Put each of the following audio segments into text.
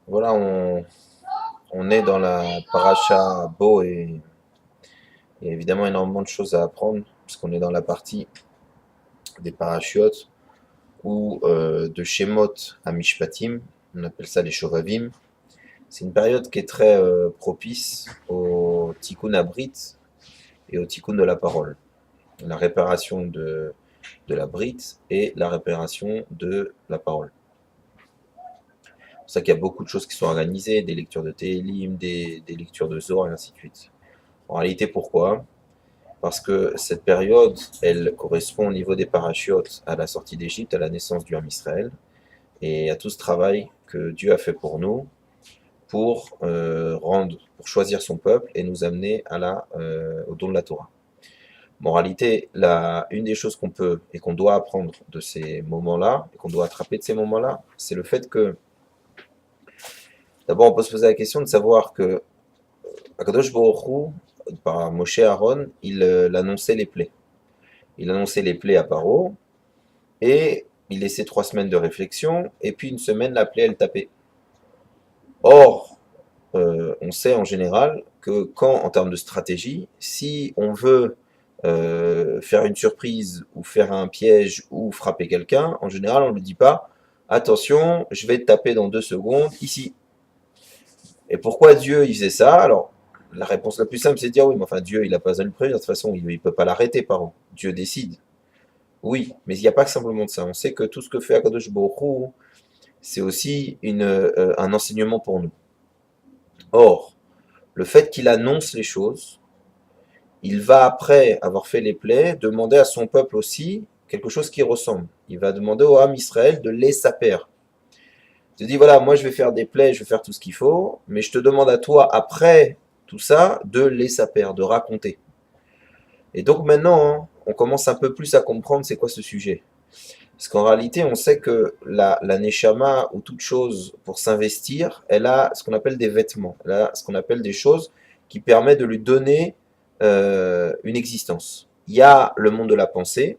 Voilà, on est dans la paracha Bo et il y a évidemment énormément de choses à apprendre, puisqu'on est dans la partie des parachiotes ou de Shemot à Mishpatim, on appelle ça les Shovavim. C'est une période qui est très propice au tikkun abrit et au tikkun de la parole. La réparation de la brite et la réparation de la parole. C'est pour ça qu'il y a beaucoup de choses qui sont organisées, des lectures de Tehillim, des lectures de Zohar et ainsi de suite. En réalité, pourquoi? Parce que cette période, elle correspond au niveau des parachiotes à la sortie d'Égypte, à la naissance du Ham Israël, et à tout ce travail que Dieu a fait pour nous, pour choisir son peuple et nous amener au don de la Torah. Moralité, une des choses qu'on peut et qu'on doit apprendre de ces moments-là, et qu'on doit attraper de ces moments-là, c'est le fait que, d'abord, on peut se poser la question de savoir que Akadosh Baruch Hu, par Moshe Aaron, il annonçait les plaies. Il annonçait les plaies à Paro, et il laissait 3 semaines de réflexion, et puis une semaine, la plaie, elle tapait. Or, on sait en général que en termes de stratégie, si on veut faire une surprise ou faire un piège ou frapper quelqu'un, en général, on ne lui dit pas attention, je vais te taper dans 2 secondes ici. Et pourquoi Dieu il faisait ça? Alors, la réponse la plus simple, c'est de dire oui, mais enfin, Dieu, il n'a pas besoin de le prévenir, de toute façon, il ne peut pas l'arrêter, pardon. Dieu décide. Oui, mais il n'y a pas simplement de ça. On sait que tout ce que fait Akadosh Baruch Hu, c'est aussi un enseignement pour nous. Or, le fait qu'il annonce les choses, il va, après avoir fait les plaies, demander à son peuple aussi quelque chose qui ressemble. Il va demander au Ham Israël de les saper. Il te dit, voilà, moi je vais faire des plaies, je vais faire tout ce qu'il faut, mais je te demande à toi, après tout ça, de les saper, de raconter. Et donc maintenant, hein, on commence un peu plus à comprendre c'est quoi ce sujet. Parce qu'en réalité, on sait que la neshama, ou toute chose pour s'investir, elle a ce qu'on appelle des vêtements. Elle a ce qu'on appelle des choses qui permettent de lui donner une existence. Il y a le monde de la pensée,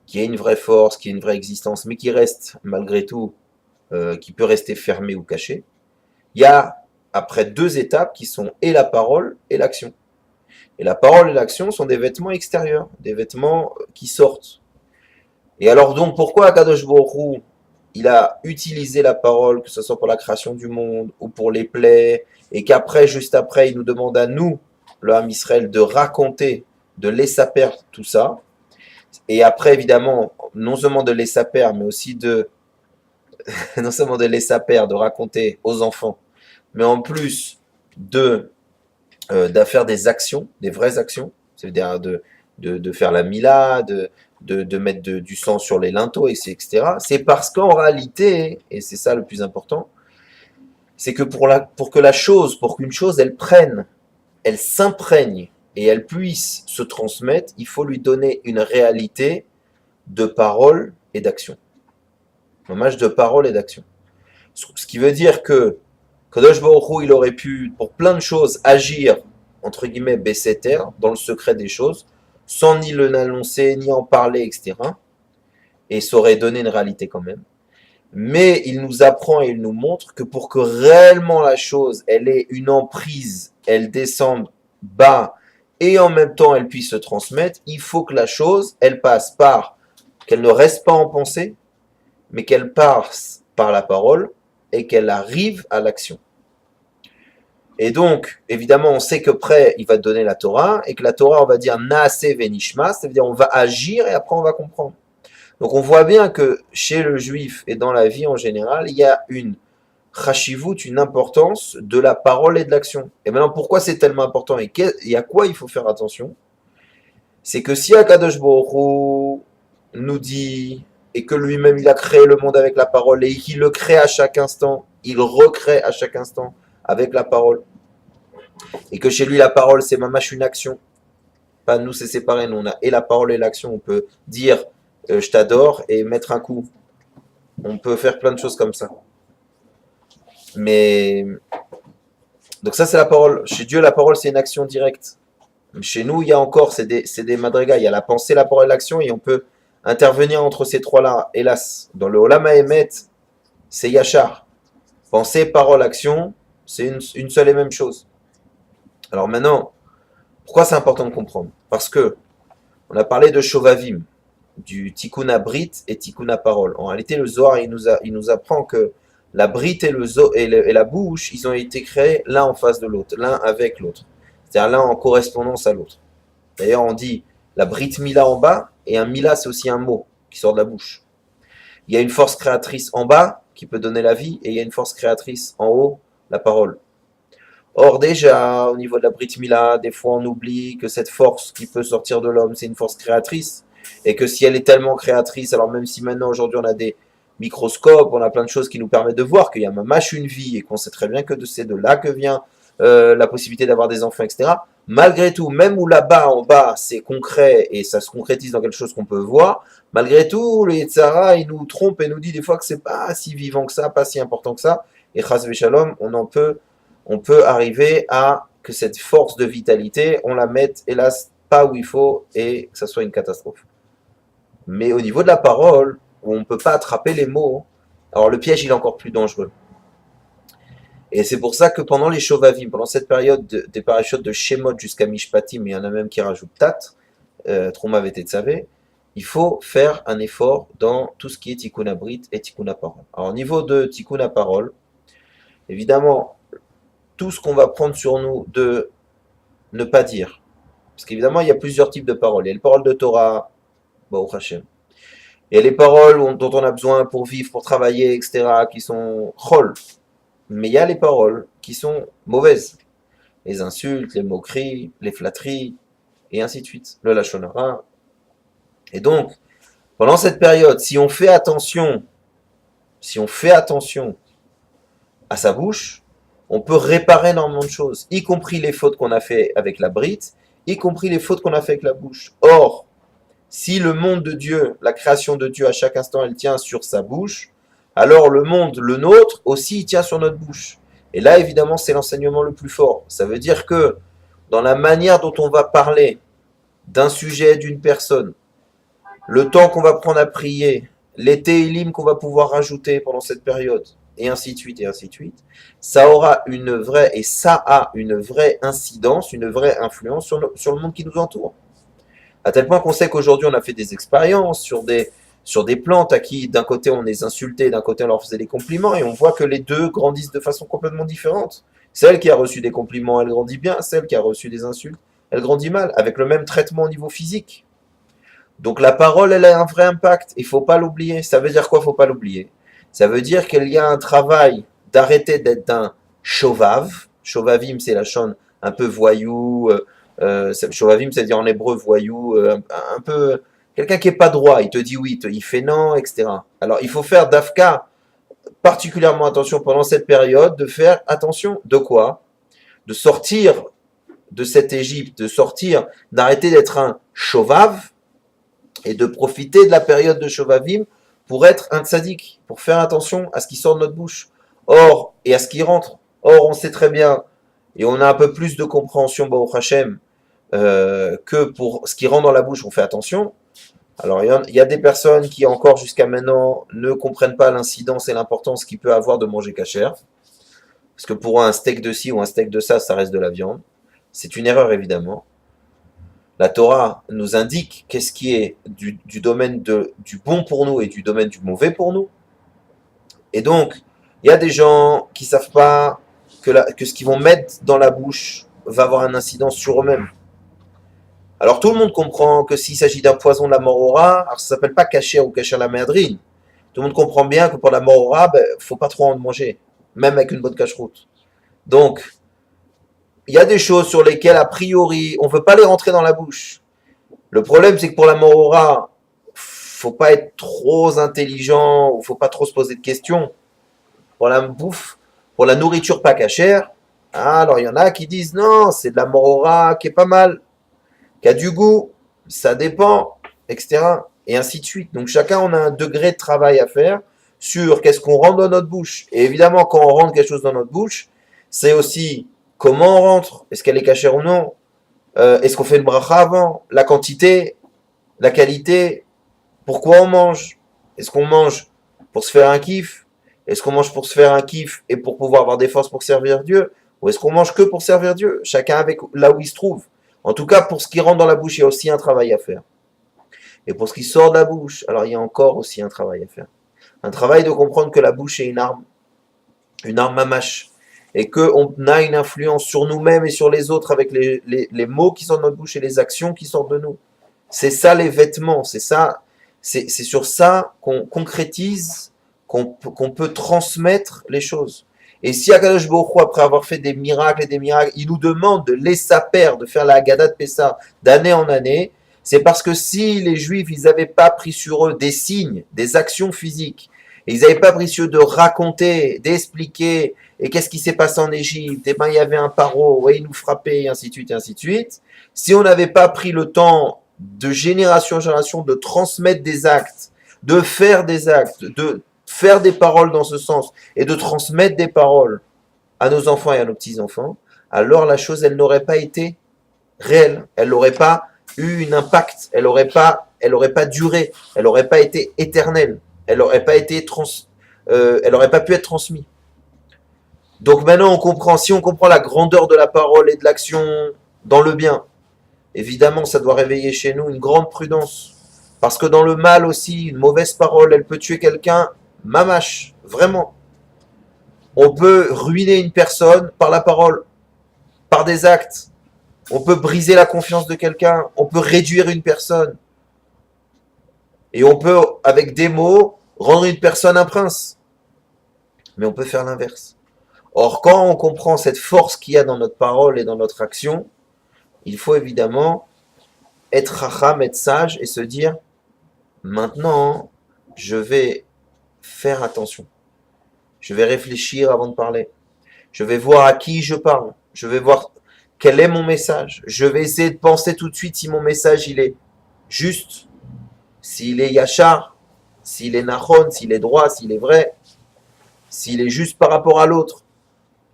qui est une vraie force, qui est une vraie existence, mais qui reste, malgré tout, qui peut rester fermé ou caché. Il y a, après, 2 étapes qui sont et la parole et l'action. Et la parole et l'action sont des vêtements extérieurs, des vêtements qui sortent. Et alors donc, pourquoi Akadosh Baruch Hu, il a utilisé la parole, que ce soit pour la création du monde ou pour les plaies, et qu'après, juste après, il nous demande à nous, le Ham Israël, de raconter, de laisser faire tout ça. Et après, évidemment, non seulement de laisser faire, mais aussi non seulement de laisser faire, de raconter aux enfants, mais en plus de faire des actions, des vraies actions, c'est-à-dire de faire la mila, de mettre du sang sur les linteaux, etc. C'est parce qu'en réalité, et c'est ça le plus important, c'est que pour qu'une chose, elle prenne, elle s'imprègne et elle puisse se transmettre, il faut lui donner une réalité de parole et d'action. Un match de parole et d'action. Ce qui veut dire que Kadosh Baruch Hu, il aurait pu, pour plein de choses, agir, entre guillemets, baisser terre, dans le secret des choses, sans ni l'annoncer, ni en parler, etc. Et ça aurait donné une réalité quand même. Mais il nous apprend et il nous montre que pour que réellement la chose, elle ait une emprise, elle descende bas, et en même temps elle puisse se transmettre, il faut que la chose, elle passe par, qu'elle ne reste pas en pensée, mais qu'elle passe par la parole, et qu'elle arrive à l'action. Et donc, évidemment, on sait que près, il va te donner la Torah, et que la Torah, on va dire Naase Venishma, c'est-à-dire on va agir et après on va comprendre. Donc on voit bien que chez le juif et dans la vie en général, il y a une chashivut, une importance de la parole et de l'action. Et maintenant, pourquoi c'est tellement important et à quoi il faut faire attention? C'est que si Akadosh Baruch Hu nous dit, et que lui-même il a créé le monde avec la parole, et qu'il le crée à chaque instant, il recrée à chaque instant avec la parole, et que chez lui la parole c'est mamash une action, pas nous c'est séparé, nous on a et la parole et l'action, on peut dire je t'adore et mettre un coup, on peut faire plein de choses comme ça. Mais donc ça c'est la parole. Chez Dieu la parole c'est une action directe. Chez nous il y a encore c'est des madrigas. Il y a la pensée, la parole et l'action et on peut intervenir entre ces trois-là. Hélas, dans le Olam Haemet c'est Yachar. Pensée, parole, action, c'est une seule et même chose. Alors maintenant, pourquoi c'est important de comprendre? Parce que on a parlé de Shovavim, du Tikkun Brit et Tikkun Parole. En réalité, le Zohar, il nous apprend que la Brit et, et la bouche, ils ont été créés l'un en face de l'autre, l'un avec l'autre. C'est-à-dire l'un en correspondance à l'autre. D'ailleurs, on dit la Brit Mila en bas, et un Mila, c'est aussi un mot qui sort de la bouche. Il y a une force créatrice en bas qui peut donner la vie, et il y a une force créatrice en haut, la parole. Or déjà, au niveau de la Brit Mila, des fois on oublie que cette force qui peut sortir de l'homme, c'est une force créatrice, et que si elle est tellement créatrice, alors même si maintenant aujourd'hui on a des microscopes, on a plein de choses qui nous permettent de voir qu'il y a mâche une vie, et qu'on sait très bien que c'est de là que vient la possibilité d'avoir des enfants, etc. Malgré tout, même où là-bas, en bas, c'est concret, et ça se concrétise dans quelque chose qu'on peut voir, malgré tout, le Yetzara, il nous trompe et nous dit des fois que c'est pas si vivant que ça, pas si important que ça, et Chas Shalom, on peut arriver à que cette force de vitalité, on la mette, hélas, pas où il faut et que ça soit une catastrophe. Mais au niveau de la parole, où on ne peut pas attraper les mots, alors le piège, il est encore plus dangereux. Et c'est pour ça que pendant les Shovavim, pendant cette période des parachutes de Shemot jusqu'à Mishpatim, il y en a même qui rajoutent Tat, Trouma Vetetzavé, il faut faire un effort dans tout ce qui est Tikkun Brit et Tikkun Parole. Alors au niveau de Tikkun Parole, évidemment, tout ce qu'on va prendre sur nous de ne pas dire. Parce qu'évidemment, il y a plusieurs types de paroles. Il y a les paroles de Torah, Baruch Hashem. Il y a les paroles dont on a besoin pour vivre, pour travailler, etc., qui sont chol. Mais il y a les paroles qui sont mauvaises. Les insultes, les moqueries, les flatteries, et ainsi de suite. Le lachon hara. Et donc, pendant cette période, si on fait attention à sa bouche, on peut réparer énormément de choses, y compris les fautes qu'on a fait avec la brite, y compris les fautes qu'on a fait avec la bouche. Or, si le monde de Dieu, la création de Dieu à chaque instant, elle tient sur sa bouche, alors le monde, le nôtre, aussi, il tient sur notre bouche. Et là, évidemment, c'est l'enseignement le plus fort. Ça veut dire que dans la manière dont on va parler d'un sujet, d'une personne, le temps qu'on va prendre à prier, les télim qu'on va pouvoir rajouter pendant cette période, et ainsi de suite, ça aura une vraie, et ça a une vraie incidence, une vraie influence sur le monde qui nous entoure. À tel point qu'on sait qu'aujourd'hui, on a fait des expériences sur des plantes à qui, d'un côté, on les insultait, d'un côté, on leur faisait des compliments, et on voit que les deux grandissent de façon complètement différente. Celle qui a reçu des compliments, elle grandit bien, celle qui a reçu des insultes, elle grandit mal, avec le même traitement au niveau physique. Donc la parole, elle a un vrai impact, il ne faut pas l'oublier. Ça veut dire quoi, il ne faut pas l'oublier? Ça veut dire qu'il y a un travail d'arrêter d'être un shovav. Shovavim, c'est la chaîne un peu voyou. Shovavim, c'est-à-dire en hébreu voyou, un peu quelqu'un qui est pas droit. Il te dit oui, il fait non, etc. Alors il faut faire d'Afka particulièrement attention pendant cette période, de faire attention de quoi? De sortir de cette Égypte, d'arrêter d'être un shovav et de profiter de la période de Shovavim pour être un tzaddik, pour faire attention à ce qui sort de notre bouche. Or, et à ce qui rentre. Or, on sait très bien, et on a un peu plus de compréhension, Baruch Hashem, que pour ce qui rentre dans la bouche, on fait attention. Alors, il y a des personnes qui, encore jusqu'à maintenant, ne comprennent pas l'incidence et l'importance qu'il peut avoir de manger kasher. Parce que pour un steak de ci ou un steak de ça, ça reste de la viande. C'est une erreur, évidemment. La Torah nous indique qu'est-ce qui est du domaine du bon pour nous et du domaine du mauvais pour nous. Et donc, il y a des gens qui ne savent pas que ce qu'ils vont mettre dans la bouche va avoir un incidence sur eux-mêmes. Alors tout le monde comprend que s'il s'agit d'un poison de la mort au rat, alors ça ne s'appelle pas kasher ou kasher la merdrine. Tout le monde comprend bien que pour la mort au rat, il ne faut pas trop en manger, même avec une bonne cache-route. Donc, il y a des choses sur lesquelles, a priori, on ne veut pas les rentrer dans la bouche. Le problème, c'est que pour la mort au rat, faut pas être trop intelligent, ou faut pas trop se poser de questions. Pour la bouffe, pour la nourriture pas cachère, alors il y en a qui disent non, c'est de la mort au rat qui est pas mal, qui a du goût, ça dépend, etc. Et ainsi de suite. Donc chacun, on a un degré de travail à faire sur qu'est-ce qu'on rentre dans notre bouche. Et évidemment, quand on rentre quelque chose dans notre bouche, c'est aussi comment on rentre, est-ce qu'elle est cachère ou non, est-ce qu'on fait le bracha avant, la quantité, la qualité, pourquoi on mange, est-ce qu'on mange pour se faire un kiff, Est-ce qu'on mange pour se faire un kiff et pour pouvoir avoir des forces pour servir Dieu? Ou est-ce qu'on mange que pour servir Dieu? Chacun avec là où il se trouve. En tout cas, pour ce qui rentre dans la bouche, il y a aussi un travail à faire. Et pour ce qui sort de la bouche, alors il y a encore aussi un travail à faire. Un travail de comprendre que la bouche est une arme à mâche. Et qu'on a une influence sur nous-mêmes et sur les autres avec les mots qui sortent de notre bouche et les actions qui sortent de nous. C'est ça les vêtements, c'est ça, c'est sur ça qu'on concrétise, qu'on peut transmettre les choses. Et si Akadosh Baruch Hu, après avoir fait des miracles et des miracles, il nous demande de laisser faire, de faire la Haggadah de Pessah d'année en année, c'est parce que si les Juifs, ils n'avaient pas pris sur eux des signes, des actions physiques, et ils n'avaient pas pris sur eux de raconter, d'expliquer, et qu'est-ce qui s'est passé en Égypte, et ben il y avait un paro, et il nous frappait, et ainsi de suite, et ainsi de suite. Si on n'avait pas pris le temps de génération en génération de transmettre des actes, de faire des actes, de faire des paroles dans ce sens, et de transmettre des paroles à nos enfants et à nos petits-enfants, alors la chose, elle n'aurait pas été réelle, elle n'aurait pas eu un impact, elle n'aurait pas duré, elle n'aurait pas été éternelle, elle n'aurait pas pu être transmise. Donc maintenant on comprend, si on comprend la grandeur de la parole et de l'action dans le bien, évidemment ça doit réveiller chez nous une grande prudence. Parce que dans le mal aussi, une mauvaise parole, elle peut tuer quelqu'un, mamache, vraiment. On peut ruiner une personne par la parole, par des actes. On peut briser la confiance de quelqu'un, on peut réduire une personne. Et on peut, avec des mots, rendre une personne un prince. Mais on peut faire l'inverse. Or, quand on comprend cette force qu'il y a dans notre parole et dans notre action, il faut évidemment être racham, être sage et se dire, maintenant, je vais faire attention. Je vais réfléchir avant de parler. Je vais voir à qui je parle. Je vais voir quel est mon message. Je vais essayer de penser tout de suite si mon message il est juste, s'il est yachar, s'il est nachon, s'il est droit, s'il est vrai, s'il est juste par rapport à l'autre.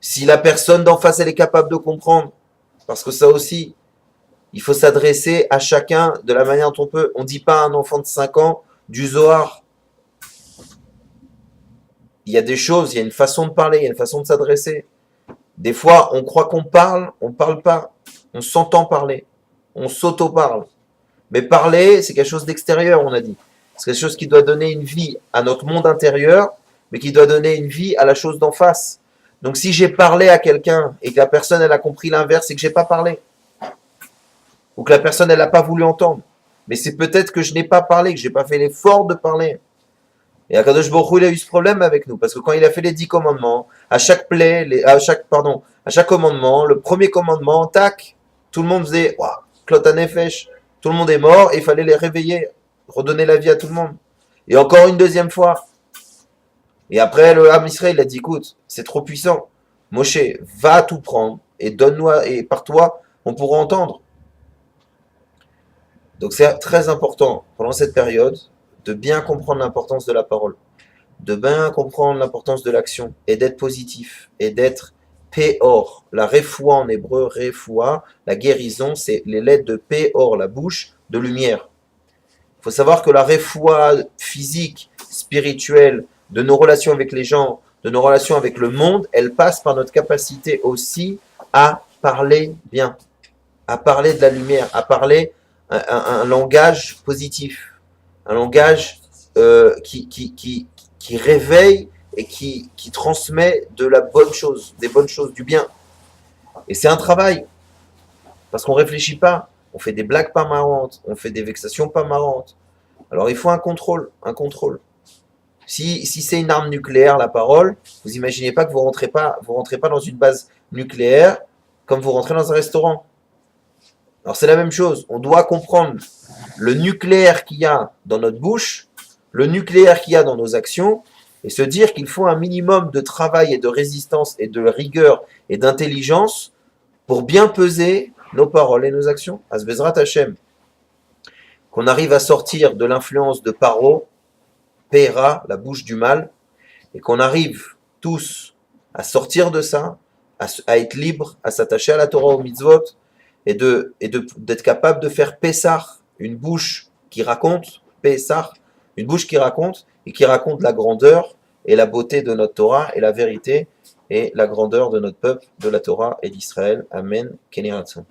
Si la personne d'en face, elle est capable de comprendre. Parce que ça aussi, il faut s'adresser à chacun de la manière dont on peut. On ne dit pas à un enfant de 5 ans du Zohar. Il y a des choses, il y a une façon de parler, il y a une façon de s'adresser. Des fois, on croit qu'on parle, on ne parle pas. On s'entend parler. On s'auto-parle. Mais parler, c'est quelque chose d'extérieur, on a dit. C'est quelque chose qui doit donner une vie à notre monde intérieur, mais qui doit donner une vie à la chose d'en face. Donc si j'ai parlé à quelqu'un et que la personne elle a compris l'inverse, c'est que j'ai pas parlé. Ou que la personne elle n'a pas voulu entendre. Mais c'est peut-être que je n'ai pas parlé, que je n'ai pas fait l'effort de parler. Et Akadosh Baruch Hu, il a eu ce problème avec nous. Parce que quand il a fait les 10 commandements, à chaque commandement, le premier commandement, tac, tout le monde faisait Klota Nefesh. Tout le monde est mort et il fallait les réveiller, redonner la vie à tout le monde. Et encore une deuxième fois. Et après, le Ham Israël, il a dit, écoute, c'est trop puissant. Moshe, va tout prendre et donne-nous, et par toi, on pourra entendre. Donc c'est très important, pendant cette période, de bien comprendre l'importance de la parole, de bien comprendre l'importance de l'action, et d'être positif, et d'être Péor. La refoua en hébreu, refoua, la guérison, c'est les lettres de Péor, la bouche, de lumière. Il faut savoir que la refoua physique, spirituelle, de nos relations avec les gens, de nos relations avec le monde, elle passe par notre capacité aussi à parler bien, à parler de la lumière, à parler un langage positif, un langage qui réveille et qui transmet de la bonne chose, des bonnes choses, du bien. Et c'est un travail, parce qu'on ne réfléchit pas, on fait des blagues pas marrantes, on fait des vexations pas marrantes. Alors il faut un contrôle, un contrôle. Si c'est une arme nucléaire, la parole, vous imaginez pas que vous rentrez pas dans une base nucléaire comme vous rentrez dans un restaurant. Alors c'est la même chose, on doit comprendre le nucléaire qu'il y a dans notre bouche, le nucléaire qu'il y a dans nos actions, et se dire qu'il faut un minimum de travail et de résistance et de rigueur et d'intelligence pour bien peser nos paroles et nos actions. Asbezrat Hashem. Qu'on arrive à sortir de l'influence de Paro, Péra, la bouche du mal, et qu'on arrive tous à sortir de ça, à être libre, à s'attacher à la Torah, aux mitzvot, et d'être capable de faire Pessah, une bouche qui raconte, Pessah, une bouche qui raconte, et qui raconte la grandeur et la beauté de notre Torah et la vérité et la grandeur de notre peuple, de la Torah et d'Israël. Amen. Kenny Ratson.